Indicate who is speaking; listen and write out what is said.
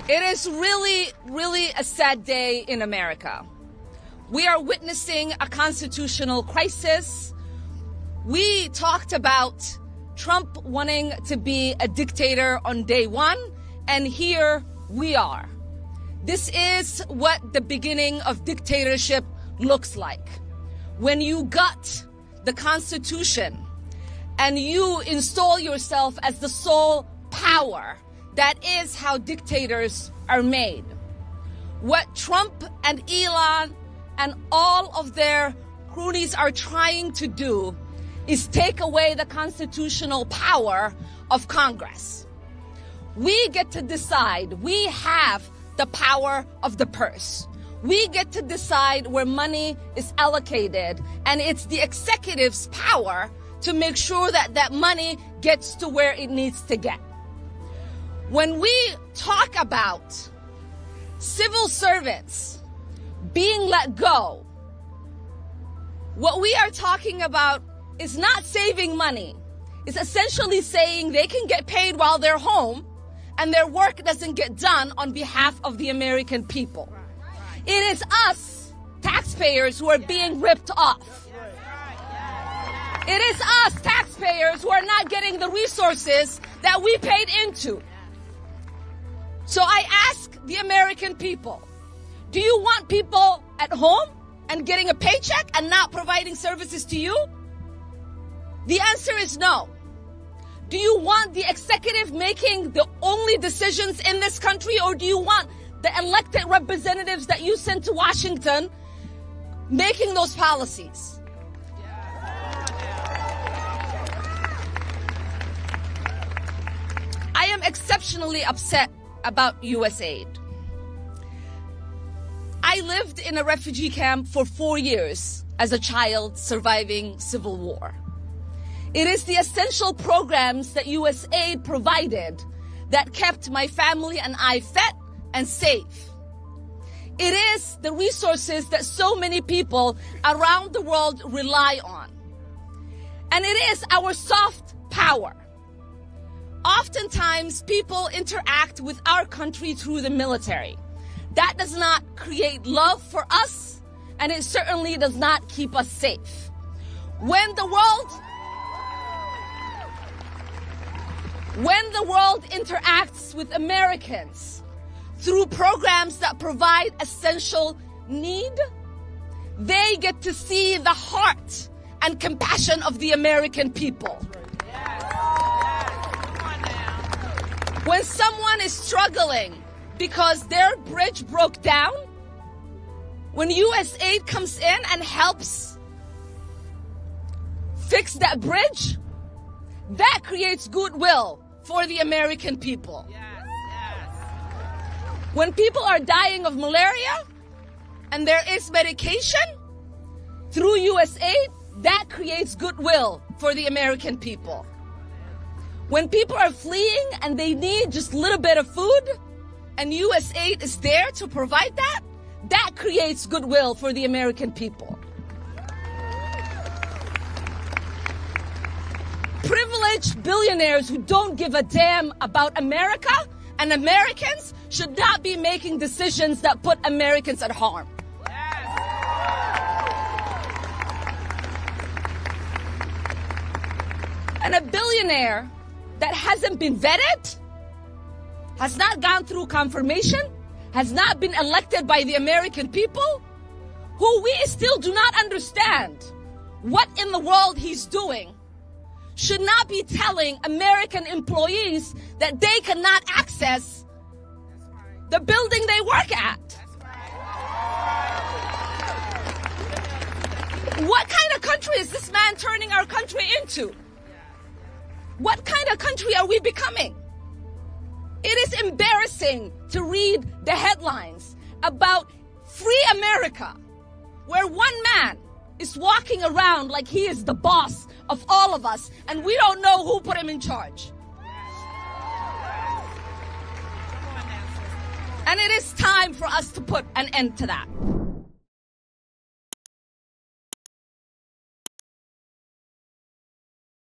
Speaker 1: It is really a sad day in America. We are witnessing a constitutional crisis. We talked about Trump wanting to be a dictator on day one, and here we are. This is what the beginning of dictatorship looks like. When you gut the Constitution and you install yourself as the sole power, that is how dictators are made. What Trump and Elon and all of their cronies are trying to do is take away the constitutional power of Congress. We get to decide. We have the power of the purse. We get to decide where money is allocated, and it's the executive's power to make sure that that money gets to where it needs to get. When we talk about civil servants being let go, what we are talking about is not saving money. It's essentially saying they can get paid while they're home and their work doesn't get done on behalf of the American people. It is us, taxpayers, who are being ripped off. It is us, taxpayers, who are not getting the resources that we paid into. So I ask the American people, do you want people at home and getting a paycheck and not providing services to you? The answer is no. Do you want the executive making the only decisions in this country, or do you want the elected representatives that you sent to Washington making those policies? I am exceptionally upset about USAID. I lived in a refugee camp for 4 years as a child surviving civil war. It is the essential programs that USAID provided that kept my family and I fed and safe. It is the resources that so many people around the world rely on. And it is our soft power. Oftentimes, people interact with our country through the military. That does not create love for us, and it certainly does not keep us safe. When the world interacts with Americans through programs that provide essential need, they get to see the heart and compassion of the American people. When someone is struggling because their bridge broke down, when USAID comes in and helps fix that bridge, that creates goodwill for the American people. When people are dying of malaria and there is medication through USAID, that creates goodwill for the American people. When people are fleeing and they need just a little bit of food and USAID is there to provide that, that creates goodwill for the American people. Privileged billionaires who don't give a damn about America and Americans should not be making decisions that put Americans at harm. And a billionaire that hasn't been vetted, has not gone through confirmation, has not been elected by the American people, who we still do not understand what in the world he's doing, should not be telling American employees that they cannot access the building they work at. What kind of country is this man turning our country into? What kind of country are we becoming? It is embarrassing to read the headlines about free America, where one man is walking around like he is the boss of all of us, and we don't know who put him in charge. And it is time for us to put an end to that.